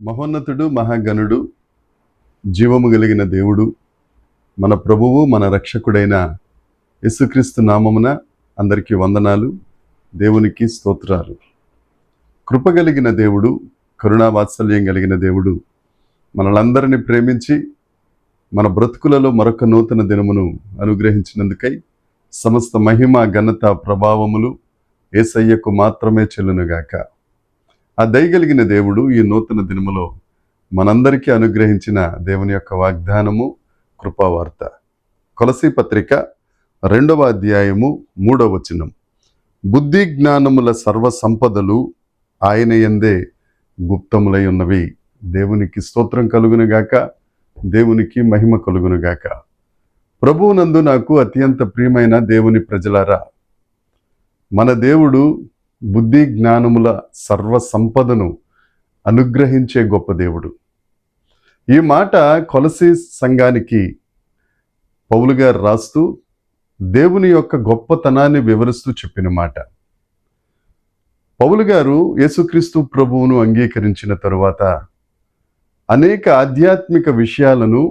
మహోన్నతుడు మహాగణుడు జీవము కలిగిన దేవుడు మన ప్రభువు మన రక్షకుడైన యేసుక్రీస్తు నామమున అందరికీ వందనాలు. దేవునికి స్తోత్రాలు. కృపగలిగిన దేవుడు, కరుణా వాత్సల్యం కలిగిన దేవుడు మనలందరినీ ప్రేమించి మన బ్రతుకులలో మరొక నూతన దినమును అనుగ్రహించినందుకై సమస్త మహిమ ఘనత ప్రభావములు యేసయ్యకు మాత్రమే చెల్లునుగాక. ఆ దయగలిగిన దేవుడు ఈ నూతన దినములో మనందరికీ అనుగ్రహించిన దేవుని యొక్క వాగ్దానము కృపావార్త. కొలసీ పత్రిక 2వ అధ్యాయము 3వ వచనం. బుద్ధి జ్ఞానముల సర్వ సంపదలు ఆయన యందే గుప్తములై ఉన్నవి. దేవునికి స్తోత్రం కలుగునుగాక, దేవునికి మహిమ కలుగునుగాక. ప్రభువునందు నాకు అత్యంత ప్రియమైన దేవుని ప్రజలారా, మన దేవుడు బుద్ధి జ్ఞానముల సర్వ సంపదను అనుగ్రహించే గొప్ప దేవుడు. ఈ మాట కొలసీ సంఘానికి పౌలు గారు రాస్తూ దేవుని యొక్క గొప్పతనాన్ని వివరిస్తూ చెప్పిన మాట. పౌలు గారు యేసుక్రీస్తు ప్రభువును అంగీకరించిన తరువాత అనేక ఆధ్యాత్మిక విషయాలను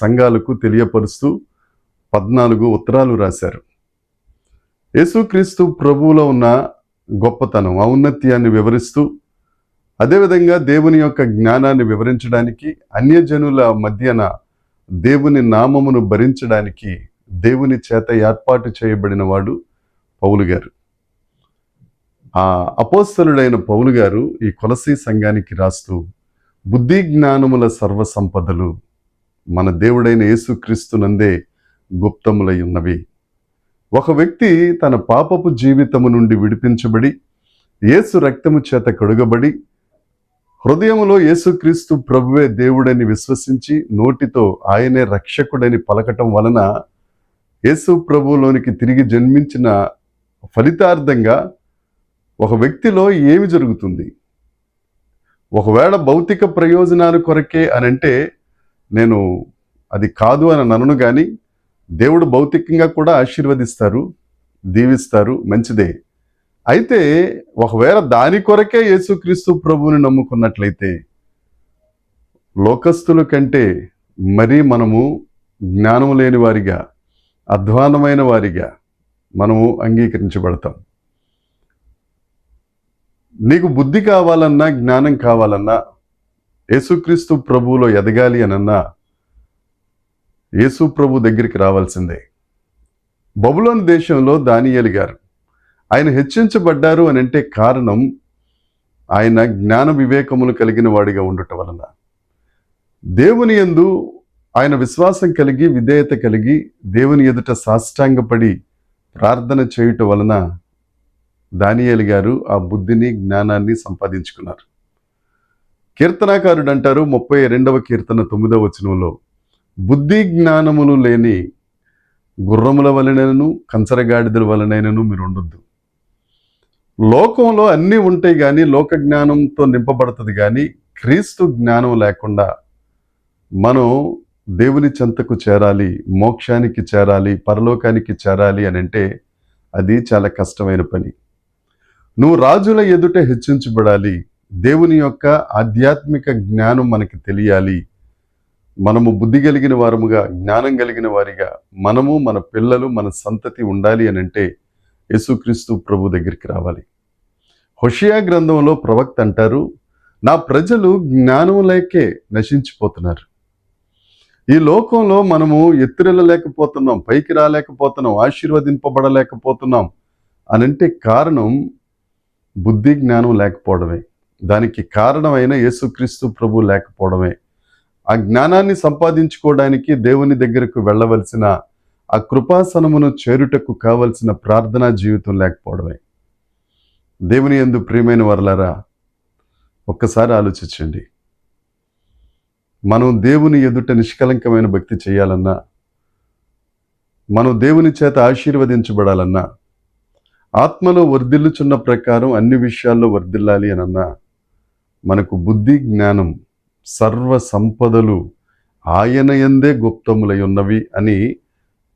సంఘాలకు తెలియపరుస్తూ 14 ఉత్తరాలు రాశారు. యేసుక్రీస్తు ప్రభువులో ఉన్న గొప్పతనం, ఔన్నత్యాన్ని వివరిస్తూ, అదేవిధంగా దేవుని యొక్క జ్ఞానాన్ని వివరించడానికి, అన్యజనుల మధ్యన దేవుని నామమును భరించడానికి దేవుని చేత ఏర్పాటు చేయబడిన వాడు పౌలు గారు. ఆ అపోస్తలుడైన పౌలు గారు ఈ కొలసీ సంఘానికి రాస్తూ బుద్ధి జ్ఞానముల సర్వ సంపదలు మన దేవుడైన యేసుక్రీస్తునందే గుప్తములై ఉన్నవి. ఒక వ్యక్తి తన పాపపు జీవితము నుండి విడిపించబడి యేసు రక్తము చేత కడుగబడి హృదయములో యేసుక్రీస్తు ప్రభువే దేవుడని విశ్వసించి నోటితో ఆయనే రక్షకుడని పలకటం వలన యేసు ప్రభువులోనికి తిరిగి జన్మించిన ఫలితార్థంగా ఒక వ్యక్తిలో ఏమి జరుగుతుంది? ఒకవేళ భౌతిక ప్రయోజనాల కొరకే అనంటే నేను అది కాదు అని అనను, కానీ దేవుడు భౌతికంగా కూడా ఆశీర్వదిస్తారు, దీవిస్తారు, మంచిదే. అయితే ఒకవేళ దాని కొరకే యేసుక్రీస్తు ప్రభువుని నమ్ముకున్నట్లయితే లోకస్తుల కంటే మరీ మనము జ్ఞానం లేని వారిగా, అధ్వానమైన వారిగా మనము అంగీకరించబడతాం. నీకు బుద్ధి కావాలన్నా, జ్ఞానం కావాలన్నా, యేసుక్రీస్తు ప్రభువులో ఎదగాలి అనన్నా యేసు ప్రభు దగ్గరికి రావాల్సిందే. బబులోను దేశంలో దానియేలు గారు ఆయన హెచ్చించబడ్డారు అని అంటే కారణం ఆయన జ్ఞాన వివేకములు కలిగిన వాడిగా ఉండటం వలన, దేవుని యందు ఆయన విశ్వాసం కలిగి, విధేయత కలిగి, దేవుని ఎదుట సాష్టాంగపడి ప్రార్థన చేయుట వలన దానియేలు గారు ఆ బుద్ధిని, జ్ఞానాన్ని సంపాదించుకున్నారు. కీర్తనాకారుడు అంటారు 32వ కీర్తన 9వ వచనంలో, బుద్ధి జ్ఞానములు లేని గుర్రముల వలనైనను కంచరగాడిదల వలనైనను మీరు ఉండొద్దు. లోకంలో అన్నీ ఉంటాయి కానీ, లోక జ్ఞానంతో నింపబడుతుంది కానీ, క్రీస్తు జ్ఞానం లేకుండా మనం దేవుని చెంతకు చేరాలి, మోక్షానికి చేరాలి, పరలోకానికి చేరాలి అని అంటే అది చాలా కష్టమైన పని. నువ్వు రాజుల ఎదుట హెచ్చించబడాలి, దేవుని యొక్క ఆధ్యాత్మిక జ్ఞానం మనకి తెలియాలి, మనము బుద్ధి కలిగిన వారముగా, జ్ఞానం కలిగిన వారిగా మనము, మన పిల్లలు, మన సంతతి ఉండాలి అని అంటే యేసుక్రీస్తు ప్రభు దగ్గరికి రావాలి. హోషేయ గ్రంథంలో ప్రవక్త అంటారు, నా ప్రజలు జ్ఞానం లేకే నశించిపోతున్నారు. ఈ లోకంలో మనము ఎత్తురెళ్ళలేకపోతున్నాం, పైకి రాలేకపోతున్నాం, ఆశీర్వదింపబడలేకపోతున్నాం అనంటే కారణం బుద్ధి జ్ఞానం లేకపోవడమే. దానికి కారణమైన యేసుక్రీస్తు ప్రభు లేకపోవడమే. ఆ జ్ఞానాన్ని సంపాదించుకోవడానికి దేవుని దగ్గరకు వెళ్ళవలసిన, ఆ కృపాసనమును చేరుటకు కావలసిన ప్రార్థనా జీవితం లేకపోవడమే. దేవుని యందు ప్రియమైన వారలారా, ఒక్కసారి ఆలోచించండి. మనం దేవుని ఎదుట నిష్కలంకమైన భక్తి చేయాలన్నా, మనం దేవుని చేత ఆశీర్వదించబడాలన్నా, ఆత్మలో వర్ధిల్లుచున్న ప్రకారం అన్ని విషయాల్లో వర్ధిల్లాలి అనన్నా, మనకు బుద్ధి జ్ఞానం సర్వ సంపదలు ఆయన యందే గుప్తములై ఉన్నవి అని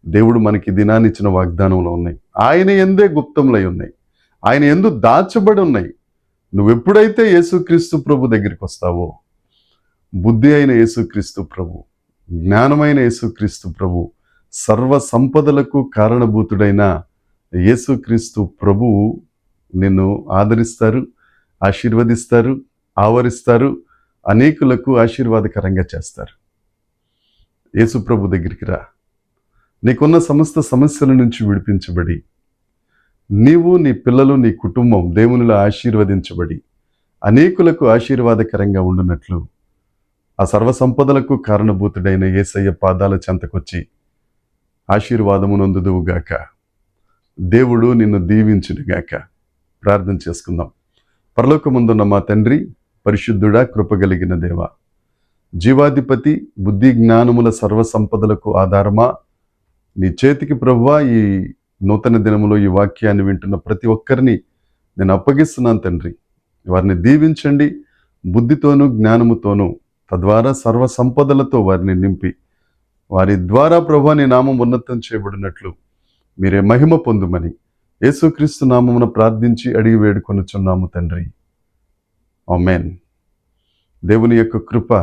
దేవుడు మనకి దినాన్నిచ్చిన వాగ్దానంలో ఉన్నాయి. ఆయన యందే గుప్తములై ఉన్నాయి, ఆయన యందు దాచబడి ఉన్నాయి. నువ్వెప్పుడైతే యేసుక్రీస్తు ప్రభు దగ్గరికి వస్తావో, బుద్ధి అయిన యేసుక్రీస్తు ప్రభు, జ్ఞానమైన యేసుక్రీస్తు ప్రభు, సర్వ సంపదలకు కారణభూతుడైన యేసుక్రీస్తు ప్రభువు నిన్ను ఆదరిస్తారు, ఆశీర్వదిస్తారు, ఆవరిస్తారు, అనేకులకు ఆశీర్వాదకరంగా చేస్తారు. యేసు ప్రభు దగ్గరికి రా. నీకున్న సమస్త సమస్యల నుంచి విడిపించబడి, నీవు, నీ పిల్లలు, నీ కుటుంబం దేవునిలో ఆశీర్వదించబడి అనేకులకు ఆశీర్వాదకరంగా ఉండునట్లు ఆ సర్వ సంపదలకు కారణభూతుడైన యేసయ్య పాదాల చెంతకొచ్చి ఆశీర్వాదము నొందుదువుగాక. దేవుడు నిన్ను దీవించునుగాక. ప్రార్థన చేసుకుందాం. పరలోకమందున్న మా తండ్రి, పరిశుద్ధుడా, కృపగలిగిన దేవ, జీవాధిపతి, బుద్ధి జ్ఞానముల సర్వ సంపదలకు ఆధారమా, నీ చేతికి ప్రభువా ఈ నూతన దినములో ఈ వాక్యాన్ని వింటున్న ప్రతి ఒక్కరిని నేను అప్పగిస్తున్నాను తండ్రి. వారిని దీవించండి, బుద్ధితోనూ జ్ఞానముతోనూ, తద్వారా సర్వ సంపదలతో వారిని నింపి వారి ద్వారా ప్రభువా నీ నామం ఉన్నతం చేయబడినట్లు మీరే మహిమ పొందుమని యేసుక్రీస్తు నామమున ప్రార్థించి అడిగి వేడుకొనుచున్నాము తండ్రి. ఆమేన్. దేవుని యొక్క కృప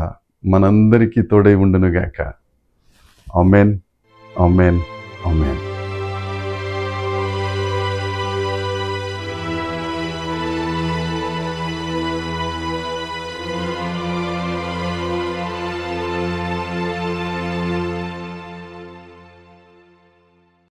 మనందరికీ తోడై ఉండునుగాక. ఆమేన్, ఆమేన్, ఆమేన్.